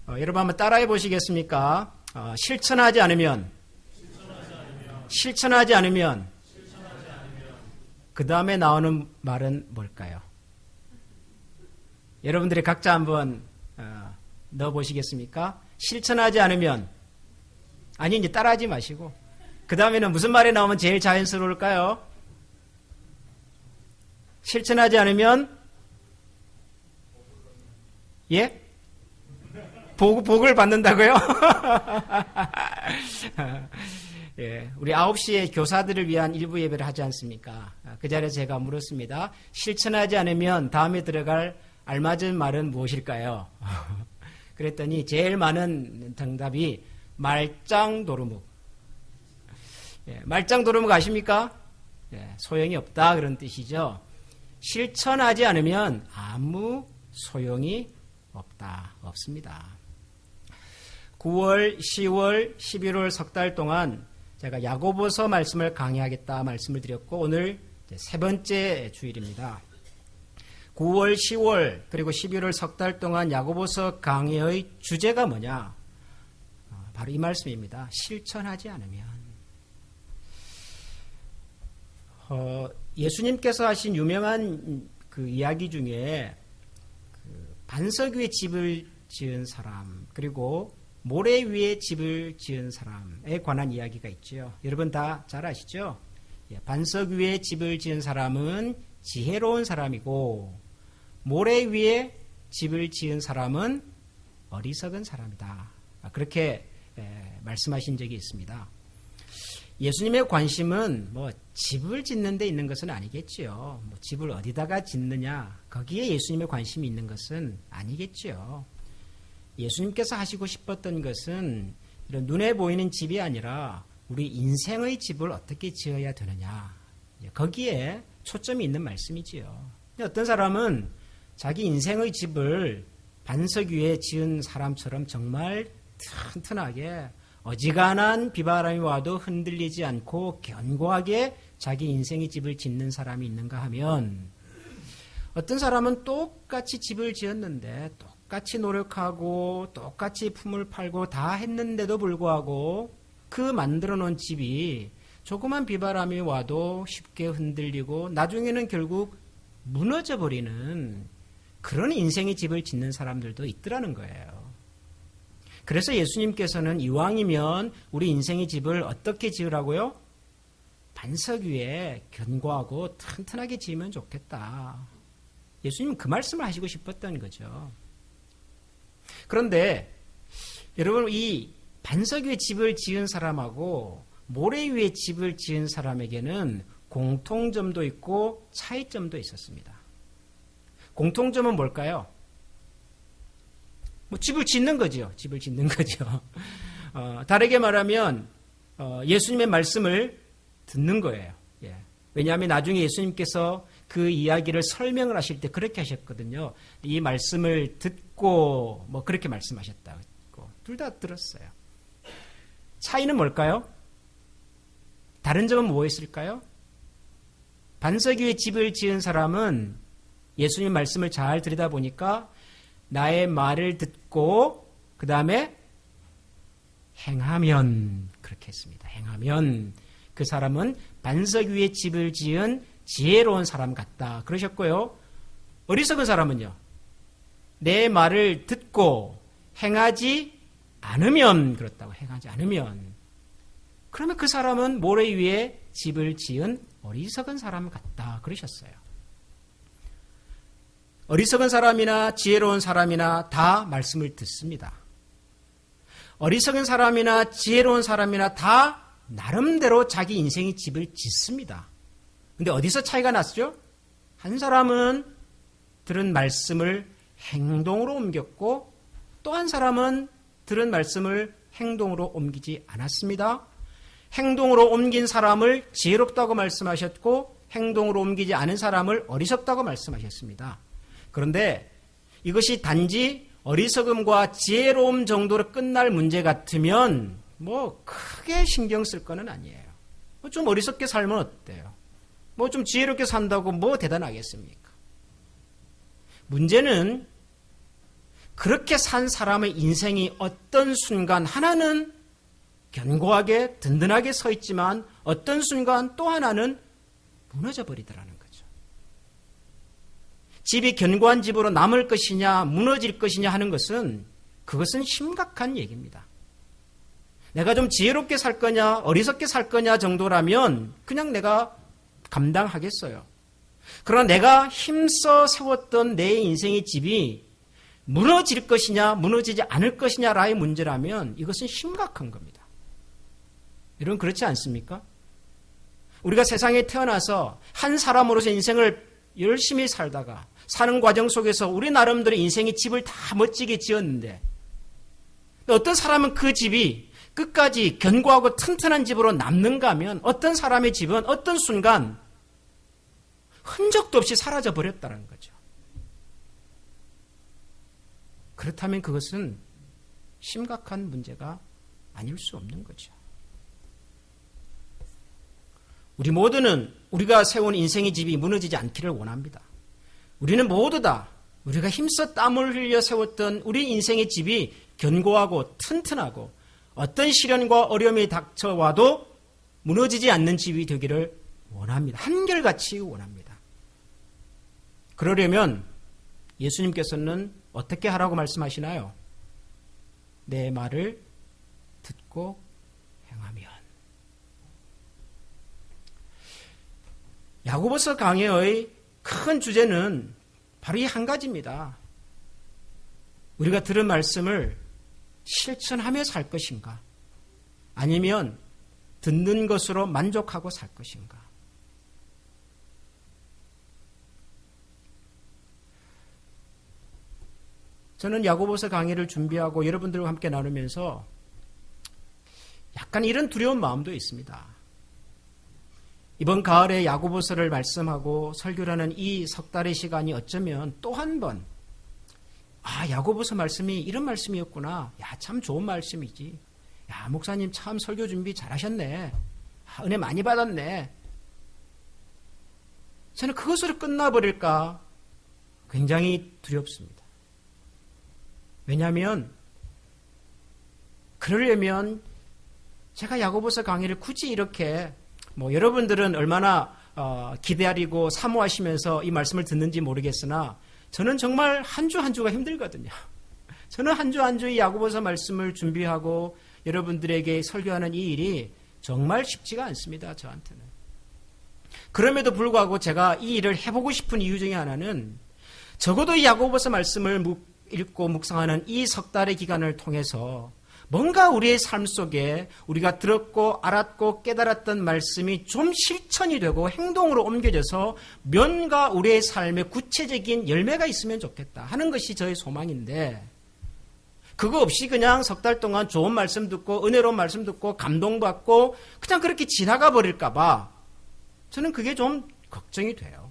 여러분 한번 따라해 보시겠습니까? 실천하지 않으면 그 다음에 나오는 말은 뭘까요? 여러분들이 각자 한번 넣어 보시겠습니까? 실천하지 않으면, 아니 이제 따라하지 마시고 그 다음에는 무슨 말이 나오면 제일 자연스러울까요? 실천하지 않으면 예? 복을 받는다고요? 예, 우리 9시에 교사들을 위한 일부 예배를 하지 않습니까? 그 자리에서 제가 물었습니다. 실천하지 않으면 다음에 들어갈 알맞은 말은 무엇일까요? 그랬더니 제일 많은 정답이 말짱도루묵. 예, 말짱도루묵 아십니까? 예, 소용이 없다 그런 뜻이죠. 실천하지 않으면 아무 소용이 없습니다. 9월, 10월, 11월 석 달 동안 제가 야고보서 말씀을 강의하겠다 말씀을 드렸고 오늘 세 번째 주일입니다. 9월, 10월 그리고 11월 석 달 동안 야고보서 강의의 주제가 뭐냐? 바로 이 말씀입니다. 실천하지 않으면. 예수님께서 하신 유명한 그 이야기 중에 반석 위에 집을 지은 사람 그리고 모래 위에 집을 지은 사람에 관한 이야기가 있죠. 여러분 다 잘 아시죠? 반석 위에 집을 지은 사람은 지혜로운 사람이고 모래 위에 집을 지은 사람은 어리석은 사람이다. 그렇게 말씀하신 적이 있습니다. 예수님의 관심은 뭐 집을 짓는 데 있는 것은 아니겠지요. 뭐 집을 어디다가 짓느냐 거기에 예수님의 관심이 있는 것은 아니겠지요. 예수님께서 하시고 싶었던 것은 이런 눈에 보이는 집이 아니라 우리 인생의 집을 어떻게 지어야 되느냐 거기에 초점이 있는 말씀이지요. 어떤 사람은 자기 인생의 집을 반석 위에 지은 사람처럼 정말 튼튼하게 어지간한 비바람이 와도 흔들리지 않고 견고하게 자기 인생의 집을 짓는 사람이 있는가 하면 어떤 사람은 똑같이 집을 지었는데 똑같이 노력하고 똑같이 품을 팔고 다 했는데도 불구하고 그 만들어 놓은 집이 조그만 비바람이 와도 쉽게 흔들리고 나중에는 결국 무너져 버리는 그런 인생의 집을 짓는 사람들도 있더라는 거예요. 그래서 예수님께서는 이왕이면 우리 인생의 집을 어떻게 지으라고요? 반석 위에 견고하고 튼튼하게 지으면 좋겠다. 예수님은 그 말씀을 하시고 싶었던 거죠. 그런데 여러분 이 반석 위에 집을 지은 사람하고 모래 위에 집을 지은 사람에게는 공통점도 있고 차이점도 있었습니다. 공통점은 뭘까요? 뭐 집을 짓는 거죠. 집을 짓는 거죠. 다르게 말하면 예수님의 말씀을 듣는 거예요. 예. 왜냐하면 나중에 예수님께서 그 이야기를 설명을 하실 때 그렇게 하셨거든요. 이 말씀을 듣고 뭐 그렇게 말씀하셨다. 둘 다 들었어요. 차이는 뭘까요? 다른 점은 무엇일까요? 반석 위에 집을 지은 사람은 예수님 말씀을 잘 들여다보니까 나의 말을 듣고 그 다음에 행하면 그렇게 했습니다. 행하면 그 사람은 반석 위에 집을 지은 지혜로운 사람 같다. 그러셨고요. 어리석은 사람은요. 내 말을 듣고 행하지 않으면 그렇다고 행하지 않으면 그러면 그 사람은 모래 위에 집을 지은 어리석은 사람 같다. 그러셨어요. 어리석은 사람이나 지혜로운 사람이나 다 말씀을 듣습니다. 어리석은 사람이나 지혜로운 사람이나 다 나름대로 자기 인생의 집을 짓습니다. 근데 어디서 차이가 났죠? 한 사람은 들은 말씀을 행동으로 옮겼고 또 한 사람은 들은 말씀을 행동으로 옮기지 않았습니다. 행동으로 옮긴 사람을 지혜롭다고 말씀하셨고 행동으로 옮기지 않은 사람을 어리석다고 말씀하셨습니다. 그런데 이것이 단지 어리석음과 지혜로움 정도로 끝날 문제 같으면 뭐 크게 신경 쓸 거는 아니에요. 좀 어리석게 살면 어때요? 뭐 좀 지혜롭게 산다고 뭐 대단하겠습니까? 문제는 그렇게 산 사람의 인생이 어떤 순간 하나는 견고하게 든든하게 서 있지만 어떤 순간 또 하나는 무너져 버리더라는 거죠. 집이 견고한 집으로 남을 것이냐 무너질 것이냐 하는 것은 그것은 심각한 얘기입니다. 내가 좀 지혜롭게 살 거냐 어리석게 살 거냐 정도라면 그냥 내가 감당하겠어요. 그러나 내가 힘써 세웠던 내 인생의 집이 무너질 것이냐 무너지지 않을 것이냐라의 문제라면 이것은 심각한 겁니다. 여러분 그렇지 않습니까? 우리가 세상에 태어나서 한 사람으로서 인생을 열심히 살다가 사는 과정 속에서 우리 나름대로 인생의 집을 다 멋지게 지었는데 어떤 사람은 그 집이 끝까지 견고하고 튼튼한 집으로 남는가 하면 어떤 사람의 집은 어떤 순간 흔적도 없이 사라져 버렸다는 거죠. 그렇다면 그것은 심각한 문제가 아닐 수 없는 거죠. 우리 모두는 우리가 세운 인생의 집이 무너지지 않기를 원합니다. 우리는 모두 다 우리가 힘써 땀을 흘려 세웠던 우리 인생의 집이 견고하고 튼튼하고 어떤 시련과 어려움이 닥쳐와도 무너지지 않는 집이 되기를 원합니다. 한결같이 원합니다. 그러려면 예수님께서는 어떻게 하라고 말씀하시나요? 내 말을 듣고 행하면. 야고보서 강해의 큰 주제는 바로 이 한 가지입니다. 우리가 들은 말씀을 실천하며 살 것인가? 아니면 듣는 것으로 만족하고 살 것인가? 저는 야고보서 강의를 준비하고 여러분들과 함께 나누면서 약간 이런 두려운 마음도 있습니다. 이번 가을에 야고보서를 말씀하고 설교를 하는 이 석 달의 시간이 어쩌면 또 한 번 야고보서 말씀이 이런 말씀이었구나. 야, 참 좋은 말씀이지. 야, 목사님 참 설교 준비 잘하셨네. 은혜 많이 받았네. 저는 그것으로 끝나버릴까 굉장히 두렵습니다. 왜냐하면 그러려면 제가 야고보서 강의를 굳이 이렇게 여러분들은 얼마나 기대하리고 사모하시면서 이 말씀을 듣는지 모르겠으나 저는 정말 한 주 한 주가 힘들거든요. 저는 한 주 한 주 이 야고보서 말씀을 준비하고 여러분들에게 설교하는 이 일이 정말 쉽지가 않습니다. 저한테는. 그럼에도 불구하고 제가 이 일을 해보고 싶은 이유 중에 하나는 적어도 이 야고보서 말씀을 읽고 묵상하는 이 석 달의 기간을 통해서 뭔가 우리의 삶 속에 우리가 들었고 알았고 깨달았던 말씀이 좀 실천이 되고 행동으로 옮겨져서 뭔가 우리의 삶에 구체적인 열매가 있으면 좋겠다 하는 것이 저의 소망인데 그거 없이 그냥 석 달 동안 좋은 말씀 듣고 은혜로운 말씀 듣고 감동받고 그냥 그렇게 지나가 버릴까 봐 저는 그게 좀 걱정이 돼요.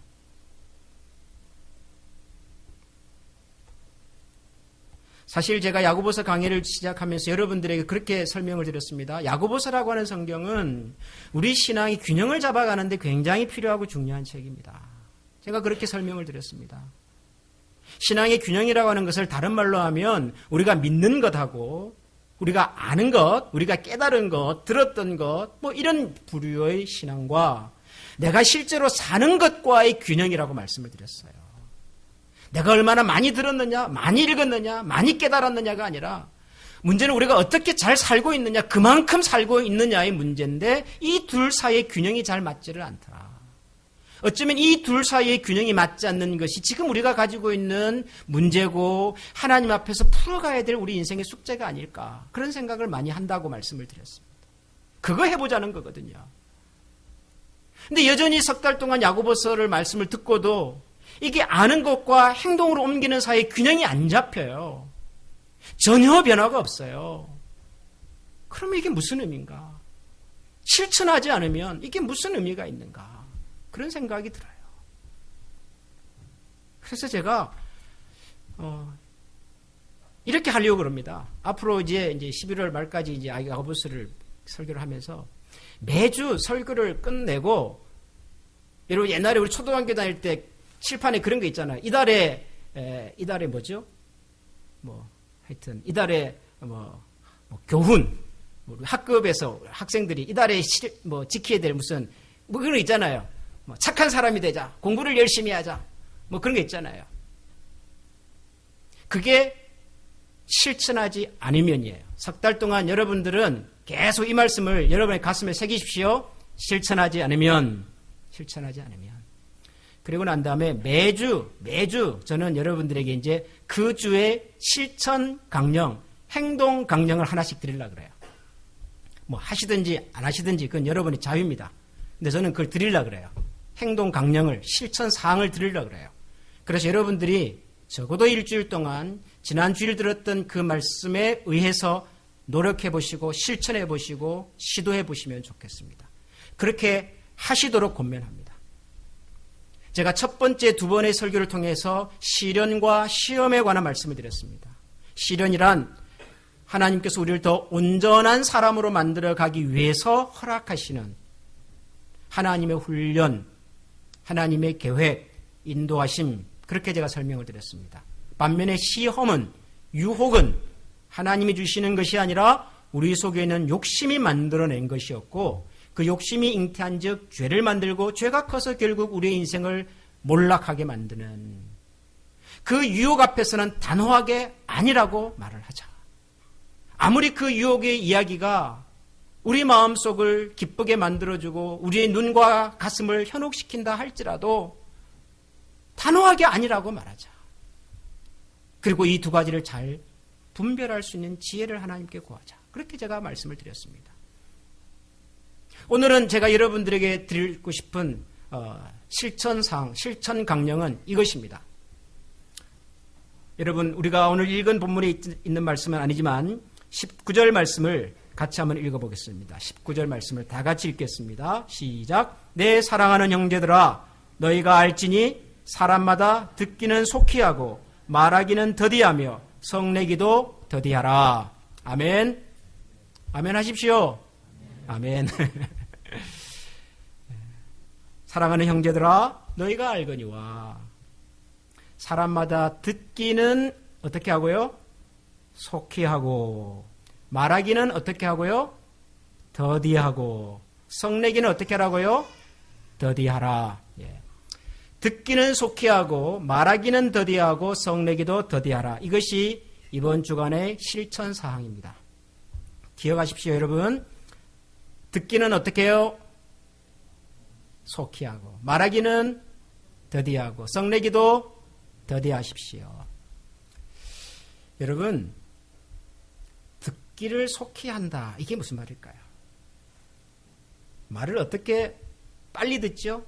사실 제가 야고보서 강의를 시작하면서 여러분들에게 그렇게 설명을 드렸습니다. 야고보서라고 하는 성경은 우리 신앙이 균형을 잡아가는데 굉장히 필요하고 중요한 책입니다. 제가 그렇게 설명을 드렸습니다. 신앙의 균형이라고 하는 것을 다른 말로 하면 우리가 믿는 것하고 우리가 아는 것, 우리가 깨달은 것, 들었던 것 이런 부류의 신앙과 내가 실제로 사는 것과의 균형이라고 말씀을 드렸어요. 내가 얼마나 많이 들었느냐, 많이 읽었느냐, 많이 깨달았느냐가 아니라 문제는 우리가 어떻게 잘 살고 있느냐, 그만큼 살고 있느냐의 문제인데 이 둘 사이의 균형이 잘 맞지를 않더라. 어쩌면 이 둘 사이의 균형이 맞지 않는 것이 지금 우리가 가지고 있는 문제고 하나님 앞에서 풀어가야 될 우리 인생의 숙제가 아닐까 그런 생각을 많이 한다고 말씀을 드렸습니다. 그거 해보자는 거거든요. 근데 여전히 석 달 동안 야고보서를 말씀을 듣고도 이게 아는 것과 행동으로 옮기는 사이의 균형이 안 잡혀요. 전혀 변화가 없어요. 그러면 이게 무슨 의미인가? 실천하지 않으면 이게 무슨 의미가 있는가? 그런 생각이 들어요. 그래서 제가 이렇게 하려고 그럽니다. 앞으로 이제 11월 말까지 이제 야고보서를 설교를 하면서 매주 설교를 끝내고 여러분 옛날에 우리 초등학교 다닐 때 칠판에 그런 거 있잖아요. 이달에 뭐죠? 하여튼 이달에 교훈, 학급에서 학생들이 이달에 지켜야 될 무슨 그런 거 있잖아요. 착한 사람이 되자, 공부를 열심히 하자, 그런 게 있잖아요. 그게 실천하지 않으면이에요. 석 달 동안 여러분들은 계속 이 말씀을 여러분의 가슴에 새기십시오. 실천하지 않으면. 그리고 난 다음에 매주 저는 여러분들에게 이제 그 주의 실천 강령, 행동 강령을 하나씩 드리려고 그래요. 하시든지 안 하시든지 그건 여러분의 자유입니다. 근데 저는 그걸 드리려고 그래요. 행동 강령을, 실천 사항을 드리려고 그래요. 그래서 여러분들이 적어도 일주일 동안 지난 주일 들었던 그 말씀에 의해서 노력해 보시고 실천해 보시고 시도해 보시면 좋겠습니다. 그렇게 하시도록 권면합니다. 제가 첫 번째, 두 번의 설교를 통해서 시련과 시험에 관한 말씀을 드렸습니다. 시련이란 하나님께서 우리를 더 온전한 사람으로 만들어가기 위해서 허락하시는 하나님의 훈련, 하나님의 계획, 인도하심, 그렇게 제가 설명을 드렸습니다. 반면에 시험은, 유혹은 하나님이 주시는 것이 아니라 우리 속에 있는 욕심이 만들어낸 것이었고, 그 욕심이 잉태한 즉 죄를 만들고 죄가 커서 결국 우리의 인생을 몰락하게 만드는, 그 유혹 앞에서는 단호하게 아니라고 말을 하자. 아무리 그 유혹의 이야기가 우리 마음속을 기쁘게 만들어주고 우리의 눈과 가슴을 현혹시킨다 할지라도 단호하게 아니라고 말하자. 그리고 이 두 가지를 잘 분별할 수 있는 지혜를 하나님께 구하자. 그렇게 제가 말씀을 드렸습니다. 오늘은 제가 여러분들에게 드리고 싶은 실천사항, 실천 강령은 이것입니다. 여러분, 우리가 오늘 읽은 본문에 있는 말씀은 아니지만 19절 말씀을 같이 한번 읽어보겠습니다. 19절 말씀을 다 같이 읽겠습니다. 시작. 내 사랑하는 형제들아, 너희가 알지니 사람마다 듣기는 속히 하고 말하기는 더디하며 성내기도 더디하라. 아멘. 아멘 하십시오. 아멘. 사랑하는 형제들아, 너희가 알거니와 사람마다 듣기는 어떻게 하고요? 속히 하고 말하기는 어떻게 하고요? 더디하고 성내기는 어떻게 하라고요? 더디하라. 예. 듣기는 속히 하고 말하기는 더디하고 성내기도 더디하라. 이것이 이번 주간의 실천 사항입니다. 기억하십시오, 여러분. 듣기는 어떻게 해요? 속히 하고 말하기는 더디하고 성내기도 더디하십시오. 여러분, 듣기를 속히 한다. 이게 무슨 말일까요? 말을 어떻게 빨리 듣죠?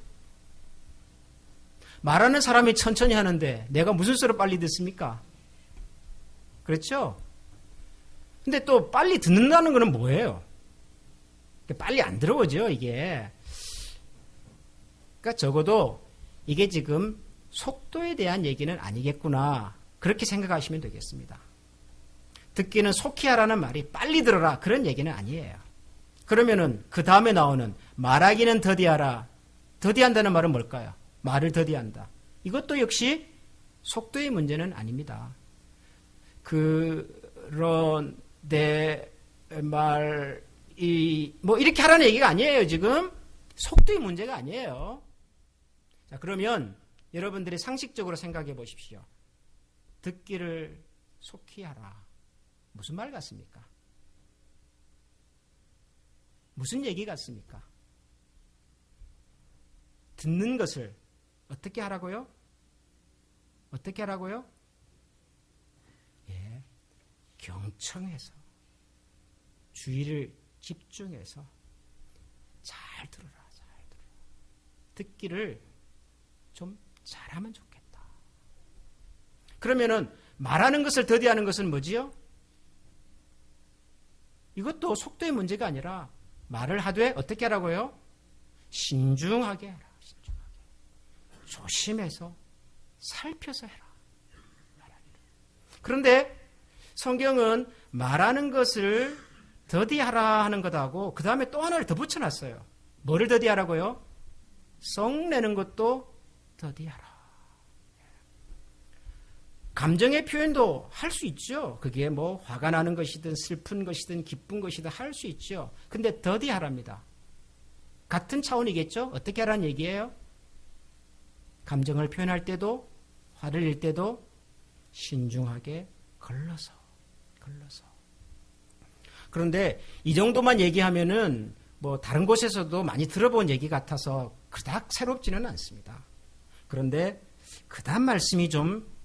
말하는 사람이 천천히 하는데 내가 무슨 수로 빨리 듣습니까? 그렇죠? 근데 또 빨리 듣는다는 것은 뭐예요? 빨리 안 들어오죠, 이게. 그러니까 적어도 이게 지금 속도에 대한 얘기는 아니겠구나. 그렇게 생각하시면 되겠습니다. 듣기는 속히 하라는 말이 빨리 들어라. 그런 얘기는 아니에요. 그러면은 그 다음에 나오는 말하기는 더디하라. 더디한다는 말은 뭘까요? 말을 더디한다. 이것도 역시 속도의 문제는 아닙니다. 그런 내 말이 이렇게 하라는 얘기가 아니에요. 지금 속도의 문제가 아니에요. 자, 그러면 여러분들이 상식적으로 생각해 보십시오. 듣기를 속히 하라. 무슨 말 같습니까? 무슨 얘기 같습니까? 듣는 것을 어떻게 하라고요? 어떻게 하라고요? 예, 경청해서 주의를 집중해서 잘 들어라, 잘 들어라. 듣기를 좀 잘하면 좋겠다. 그러면은 말하는 것을 더디하는 것은 뭐지요? 이것도 속도의 문제가 아니라 말을 하되 어떻게 하라고요? 신중하게 해라. 신중하게. 조심해서 살펴서 해라. 그런데 성경은 말하는 것을 더디하라 하는 것하고 그 다음에 또 하나를 더 붙여놨어요. 뭐를 더디하라고요? 성내는 것도 더디하라. 감정의 표현도 할 수 있죠. 그게 뭐 화가 나는 것이든 슬픈 것이든 기쁜 것이든 할 수 있죠. 근데 더디하랍니다. 같은 차원이겠죠? 어떻게 하라는 얘기예요? 감정을 표현할 때도, 화를 낼 때도 신중하게 걸러서. 그런데 이 정도만 얘기하면은 뭐 다른 곳에서도 많이 들어본 얘기 같아서 그닥 새롭지는 않습니다. 그런데 그다음 말씀이 좀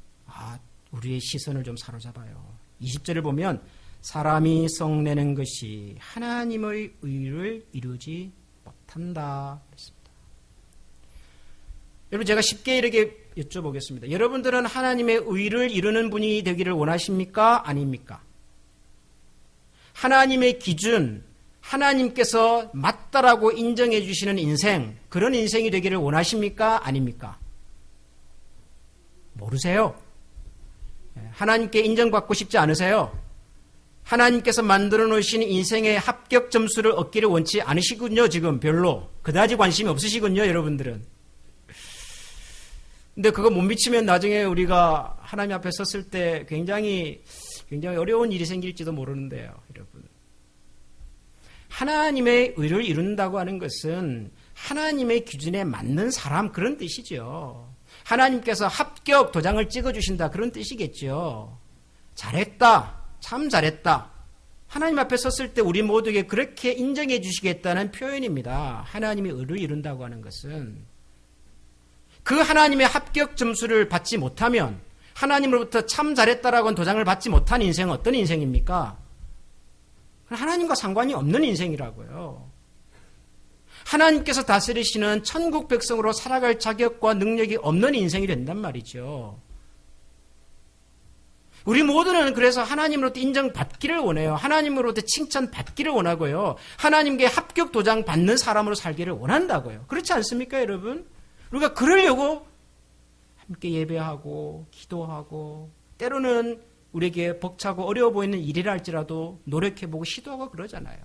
우리의 시선을 좀 사로잡아요. 20절을 보면 사람이 성내는 것이 하나님의 의를 이루지 못한다 그랬습니다. 여러분 제가 쉽게 이렇게 여쭤보겠습니다. 여러분들은 하나님의 의를 이루는 분이 되기를 원하십니까? 아닙니까? 하나님의 기준, 하나님께서 맞다라고 인정해 주시는 인생, 그런 인생이 되기를 원하십니까? 아닙니까? 모르세요? 하나님께 인정받고 싶지 않으세요? 하나님께서 만들어 놓으신 인생의 합격 점수를 얻기를 원치 않으시군요. 지금 별로. 그다지 관심이 없으시군요. 여러분들은. 근데 그거 못 미치면 나중에 우리가 하나님 앞에 섰을 때 굉장히 어려운 일이 생길지도 모르는데요. 여러분. 하나님의 의를 이룬다고 하는 것은 하나님의 기준에 맞는 사람 그런 뜻이죠. 하나님께서 합격 도장을 찍어주신다 그런 뜻이겠죠. 잘했다. 참 잘했다. 하나님 앞에 섰을 때 우리 모두에게 그렇게 인정해 주시겠다는 표현입니다. 하나님의 의를 이룬다고 하는 것은. 그 하나님의 합격 점수를 받지 못하면 하나님으로부터 참 잘했다라고 하는 도장을 받지 못한 인생은 어떤 인생입니까? 하나님과 상관이 없는 인생이라고요. 하나님께서 다스리시는 천국 백성으로 살아갈 자격과 능력이 없는 인생이 된단 말이죠. 우리 모두는 그래서 하나님으로부터 인정받기를 원해요. 하나님으로부터 칭찬받기를 원하고요. 하나님께 합격 도장 받는 사람으로 살기를 원한다고요. 그렇지 않습니까, 여러분? 우리가 그러려고 함께 예배하고 기도하고 때로는 우리에게 벅차고 어려워 보이는 일이라 할지라도 노력해보고 시도하고 그러잖아요.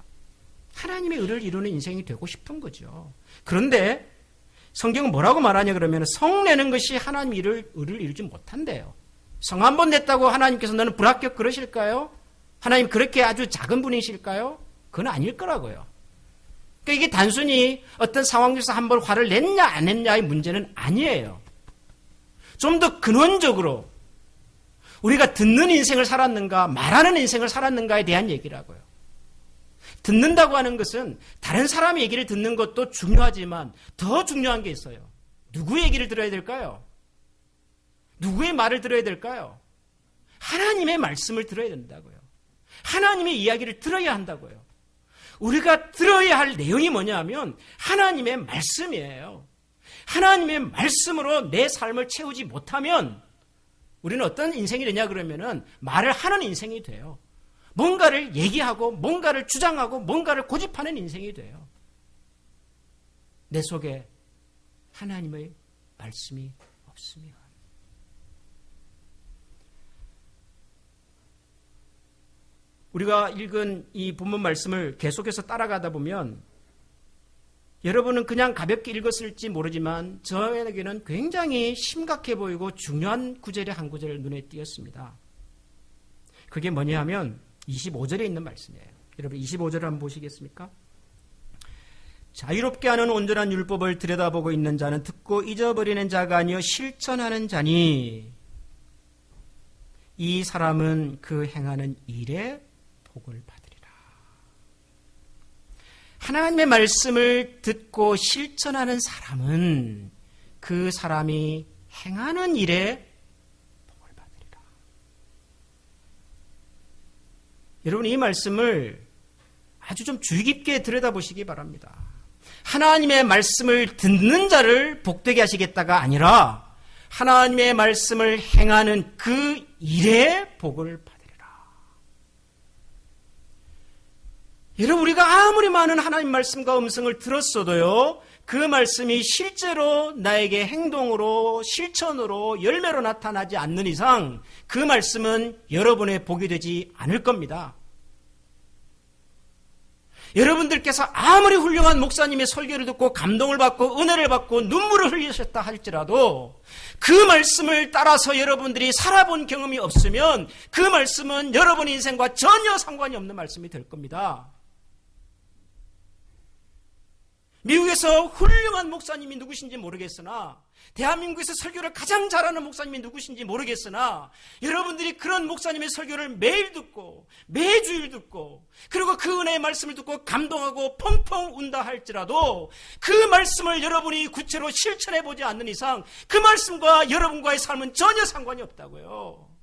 하나님의 의를 이루는 인생이 되고 싶은 거죠. 그런데 성경은 뭐라고 말하냐 그러면 성내는 것이 하나님의 의를 이루지 못한대요. 성 한 번 냈다고 하나님께서 너는 불합격 그러실까요? 하나님 그렇게 아주 작은 분이실까요? 그건 아닐 거라고요. 그러니까 이게 단순히 어떤 상황 중에서 한 번 화를 냈냐 안 냈냐의 문제는 아니에요. 좀 더 근원적으로 우리가 듣는 인생을 살았는가 말하는 인생을 살았는가에 대한 얘기라고요. 듣는다고 하는 것은 다른 사람의 얘기를 듣는 것도 중요하지만 더 중요한 게 있어요. 누구의 얘기를 들어야 될까요? 누구의 말을 들어야 될까요? 하나님의 말씀을 들어야 된다고요. 하나님의 이야기를 들어야 한다고요. 우리가 들어야 할 내용이 뭐냐 하면 하나님의 말씀이에요. 하나님의 말씀으로 내 삶을 채우지 못하면 우리는 어떤 인생이 되냐 그러면은 말을 하는 인생이 돼요. 뭔가를 얘기하고 뭔가를 주장하고 뭔가를 고집하는 인생이 돼요. 내 속에 하나님의 말씀이 없으면. 우리가 읽은 이 본문 말씀을 계속해서 따라가다 보면 여러분은 그냥 가볍게 읽었을지 모르지만 저에게는 굉장히 심각해 보이고 중요한 구절의 한 구절 눈에 띄었습니다. 그게 뭐냐 하면 25절에 있는 말씀이에요. 여러분 25절을 한번 보시겠습니까? 자유롭게 하는 온전한 율법을 들여다보고 있는 자는 듣고 잊어버리는 자가 아니요 실천하는 자니 이 사람은 그 행하는 일에 복을 받으리라. 하나님의 말씀을 듣고 실천하는 사람은 그 사람이 행하는 일에 복을 받으리라. 여러분 이 말씀을 아주 좀 주의 깊게 들여다보시기 바랍니다. 하나님의 말씀을 듣는 자를 복되게 하시겠다가 아니라 하나님의 말씀을 행하는 그 일에 복을 받으리라. 여러분 우리가 아무리 많은 하나님 말씀과 음성을 들었어도요. 그 말씀이 실제로 나에게 행동으로 실천으로 열매로 나타나지 않는 이상 그 말씀은 여러분의 복이 되지 않을 겁니다. 여러분들께서 아무리 훌륭한 목사님의 설교를 듣고 감동을 받고 은혜를 받고 눈물을 흘리셨다 할지라도 그 말씀을 따라서 여러분들이 살아본 경험이 없으면 그 말씀은 여러분 인생과 전혀 상관이 없는 말씀이 될 겁니다. 미국에서 훌륭한 목사님이 누구신지 모르겠으나, 대한민국에서 설교를 가장 잘하는 목사님이 누구신지 모르겠으나, 여러분들이 그런 목사님의 설교를 매일 듣고 매주일 듣고 그리고 그 은혜의 말씀을 듣고 감동하고 펑펑 운다 할지라도 그 말씀을 여러분이 구체로 실천해 보지 않는 이상 그 말씀과 여러분과의 삶은 전혀 상관이 없다고요.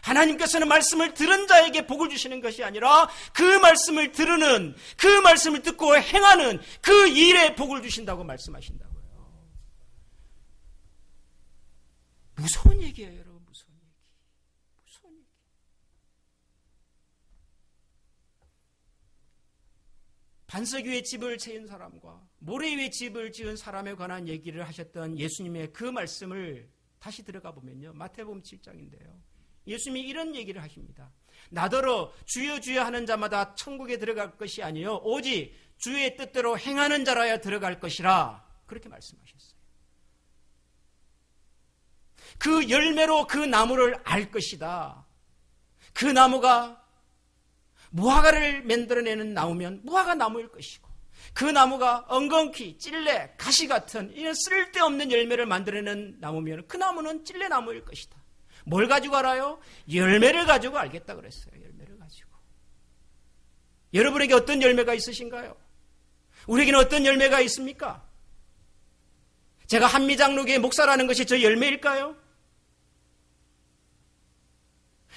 하나님께서는 말씀을 들은 자에게 복을 주시는 것이 아니라 그 말씀을 들으는, 그 말씀을 듣고 행하는 그 일에 복을 주신다고 말씀하신다고요. 무서운 얘기예요, 여러분. 무서운 얘기. 무서운 얘기. 반석 위에 집을 지은 사람과 모래 위에 집을 지은 사람에 관한 얘기를 하셨던 예수님의 그 말씀을 다시 들어가 보면요, 마태복음 7장인데요. 예수님이 이런 얘기를 하십니다. 나더러 주여 주여 하는 자마다 천국에 들어갈 것이 아니요 오직 주의 뜻대로 행하는 자라야 들어갈 것이라, 그렇게 말씀하셨어요. 그 열매로 그 나무를 알 것이다. 그 나무가 무화과를 만들어내는 나무면 무화과 나무일 것이고, 그 나무가 엉겅퀴, 찔레, 가시 같은 이런 쓸데없는 열매를 만들어내는 나무면 그 나무는 찔레 나무일 것이다. 뭘 가지고 알아요? 열매를 가지고 알겠다 그랬어요. 열매를 가지고. 여러분에게 어떤 열매가 있으신가요? 우리에게는 어떤 열매가 있습니까? 제가 한미장로교의 목사라는 것이 저 열매일까요?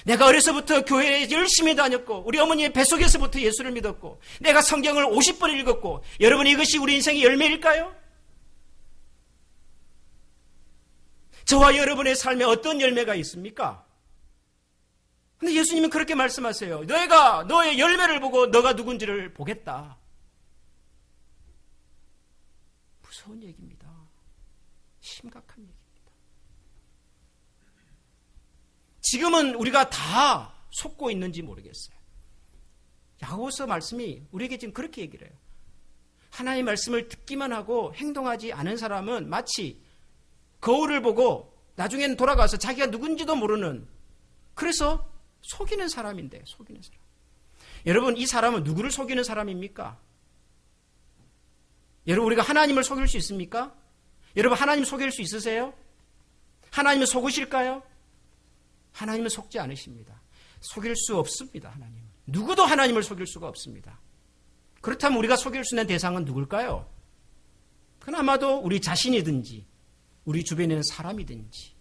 내가 어려서부터 교회에 열심히 다녔고 우리 어머니의 뱃속에서부터 예수를 믿었고 내가 성경을 50번 읽었고, 여러분 이것이 우리 인생의 열매일까요? 저와 여러분의 삶에 어떤 열매가 있습니까? 근데 예수님은 그렇게 말씀하세요. 너희가 너의 열매를 보고 너가 누군지를 보겠다. 무서운 얘기입니다. 심각한 얘기입니다. 지금은 우리가 다 속고 있는지 모르겠어요. 야고보서 말씀이 우리에게 지금 그렇게 얘기를 해요. 하나님의 말씀을 듣기만 하고 행동하지 않은 사람은 마치 거울을 보고 나중에는 돌아가서 자기가 누군지도 모르는, 그래서 속이는 사람인데, 속이는 사람. 여러분, 이 사람은 누구를 속이는 사람입니까? 여러분, 우리가 하나님을 속일 수 있습니까? 여러분, 하나님 속일 수 있으세요? 하나님을 속으실까요? 하나님은 속지 않으십니다. 속일 수 없습니다. 하나님은. 누구도 하나님을 속일 수가 없습니다. 그렇다면 우리가 속일 수 있는 대상은 누굴까요? 그건 아마도 우리 자신이든지 우리 주변에 있는 사람이든지.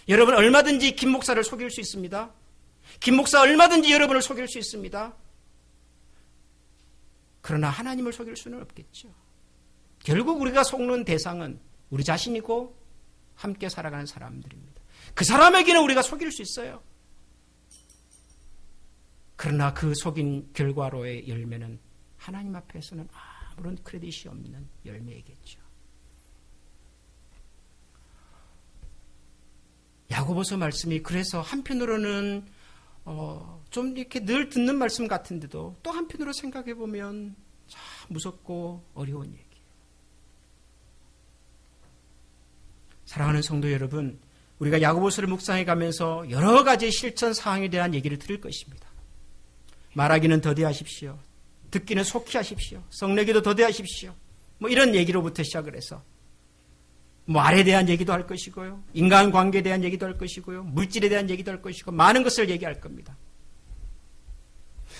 여러분, 얼마든지 김 목사를 속일 수 있습니다. 김 목사 얼마든지 여러분을 속일 수 있습니다. 그러나 하나님을 속일 수는 없겠죠. 결국 우리가 속는 대상은 우리 자신이고 함께 살아가는 사람들입니다. 그 사람에게는 우리가 속일 수 있어요. 그러나 그 속인 결과로의 열매는 하나님 앞에서는 아무런 크레딧이 없는 열매이겠죠. 야고보서 말씀이 그래서 한편으로는 좀 이렇게 늘 듣는 말씀 같은데도 또 한편으로 생각해 보면 참 무섭고 어려운 얘기예요. 사랑하는 성도 여러분, 우리가 야고보서를 묵상해 가면서 여러 가지 실천 사항에 대한 얘기를 들을 것입니다. 말하기는 더디하십시오. 듣기는 속히 하십시오. 성내기도 더디하십시오. 이런 얘기로부터 시작을 해서 말에 대한 얘기도 할 것이고요. 인간관계에 대한 얘기도 할 것이고요. 물질에 대한 얘기도 할 것이고 많은 것을 얘기할 겁니다.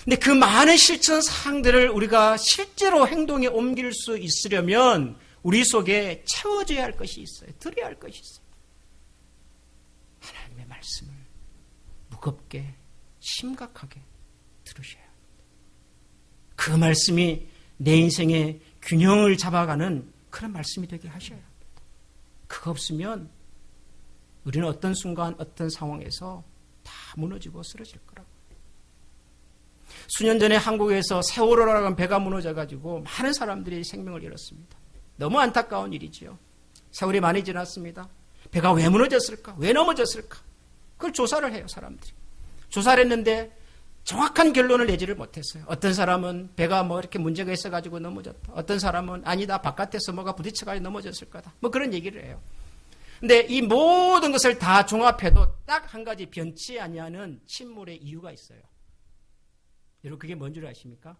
근데 그 많은 실천 사항들을 우리가 실제로 행동에 옮길 수 있으려면 우리 속에 채워져야 할 것이 있어요. 들어야 할 것이 있어요. 하나님의 말씀을 무겁게 심각하게 들으셔야 합니다. 그 말씀이 내 인생의 균형을 잡아가는 그런 말씀이 되게 하셔야 합니다. 그거 없으면 우리는 어떤 순간 어떤 상황에서 다 무너지고 쓰러질 거라고. 수년 전에 한국에서 세월호라고 하는 배가 무너져가지고 많은 사람들이 생명을 잃었습니다. 너무 안타까운 일이지요. 세월이 많이 지났습니다. 배가 왜 무너졌을까? 왜 넘어졌을까? 그걸 조사를 해요, 사람들이. 조사를 했는데 정확한 결론을 내지를 못했어요. 어떤 사람은 배가 뭐 이렇게 문제가 있어가지고 넘어졌다. 어떤 사람은 아니다, 바깥에서 뭐가 부딪혀가지고 넘어졌을 거다. 뭐 그런 얘기를 해요. 근데 이 모든 것을 다 종합해도 딱 한 가지 변치 아니하는 침몰의 이유가 있어요. 여러분 그게 뭔 줄 아십니까?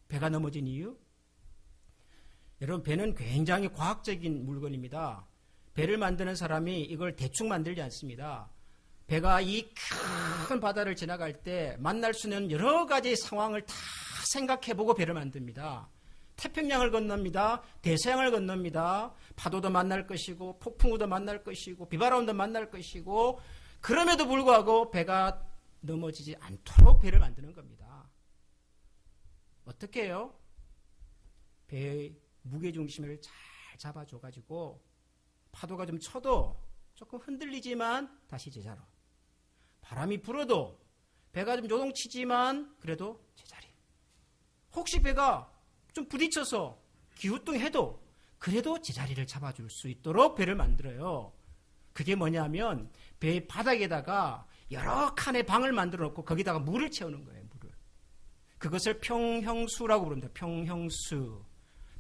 배가 넘어진 이유? 여러분 배는 굉장히 과학적인 물건입니다. 배를 만드는 사람이 이걸 대충 만들지 않습니다. 배가 이 큰 바다를 지나갈 때 만날 수 있는 여러 가지 상황을 다 생각해보고 배를 만듭니다. 태평양을 건넙니다. 대서양을 건넙니다. 파도도 만날 것이고 폭풍우도 만날 것이고 비바람도 만날 것이고 그럼에도 불구하고 배가 넘어지지 않도록 배를 만드는 겁니다. 어떻게 해요? 배의 무게중심을 잘 잡아줘가지고 파도가 좀 쳐도 조금 흔들리지만 다시 제자로, 바람이 불어도 배가 좀 요동치지만 그래도 제자리, 혹시 배가 좀 부딪혀서 기우뚱해도 그래도 제자리를 잡아줄 수 있도록 배를 만들어요. 그게 뭐냐면 배 바닥에다가 여러 칸의 방을 만들어 놓고 거기다가 물을 채우는 거예요. 물을. 그것을 평형수라고 부릅니다. 평형수.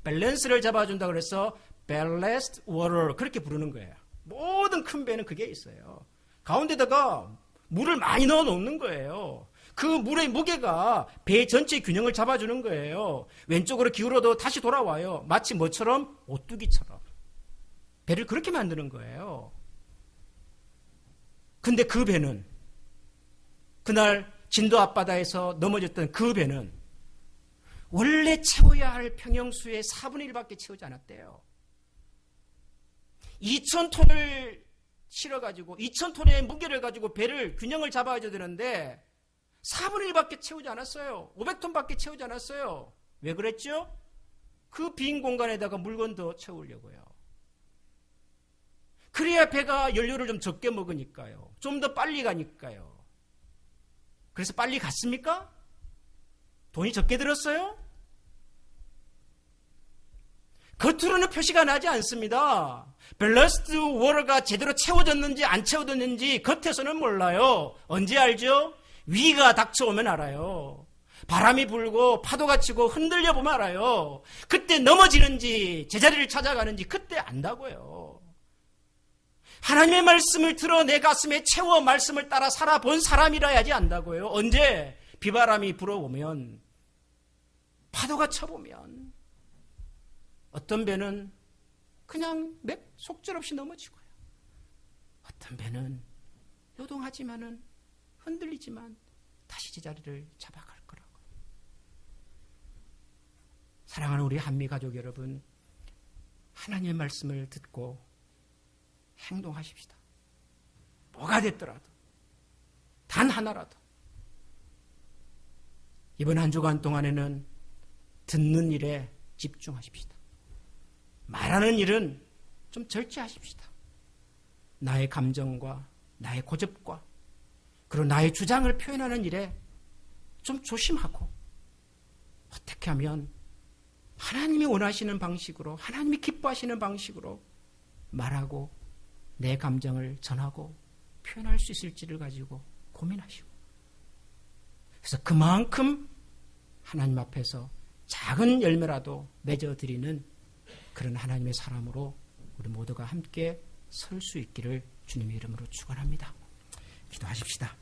밸런스를 잡아준다 그래서 ballast water 그렇게 부르는 거예요. 모든 큰 배는 그게 있어요. 가운데다가 물을 많이 넣어 놓는 거예요. 그 물의 무게가 배 전체의 균형을 잡아주는 거예요. 왼쪽으로 기울어도 다시 돌아와요. 마치 뭐처럼? 오뚜기처럼. 배를 그렇게 만드는 거예요. 근데 그 배는 그날 진도 앞바다에서 넘어졌던 그 배는 원래 채워야 할 평형수의 4분의 1밖에 채우지 않았대요. 2,000톤을 실어가지고 2,000톤의 무게를 가지고 배를 균형을 잡아야 되는데 4분의 1밖에 채우지 않았어요. 500톤밖에 채우지 않았어요. 왜 그랬죠? 그 빈 공간에다가 물건 더 채우려고요. 그래야 배가 연료를 좀 적게 먹으니까요. 좀 더 빨리 가니까요. 그래서 빨리 갔습니까? 돈이 적게 들었어요? 겉으로는 표시가 나지 않습니다. 밸러스트 워터가 제대로 채워졌는지 안 채워졌는지 겉에서는 몰라요. 언제 알죠? 위기가 닥쳐오면 알아요. 바람이 불고 파도가 치고 흔들려 보면 알아요. 그때 넘어지는지 제자리를 찾아가는지 그때 안다고요. 하나님의 말씀을 들어 내 가슴에 채워 말씀을 따라 살아본 사람이라야지 안다고요. 언제? 비바람이 불어오면, 파도가 쳐보면. 어떤 배는 그냥 속절없이 넘어지고요. 어떤 배는 요동하지만은 흔들리지만 다시 제자리를 잡아갈 거라고. 사랑하는 우리 한미 가족 여러분, 하나님의 말씀을 듣고 행동하십시다. 뭐가 됐더라도, 단 하나라도. 이번 한 주간 동안에는 듣는 일에 집중하십시다. 말하는 일은 좀 절제하십시다. 나의 감정과 나의 고집과 그리고 나의 주장을 표현하는 일에 좀 조심하고, 어떻게 하면 하나님이 원하시는 방식으로, 하나님이 기뻐하시는 방식으로 말하고 내 감정을 전하고 표현할 수 있을지를 가지고 고민하시고, 그래서 그만큼 하나님 앞에서 작은 열매라도 맺어드리는 그런 하나님의 사람으로 우리 모두가 함께 설 수 있기를 주님의 이름으로 축원합니다. 기도하십시다.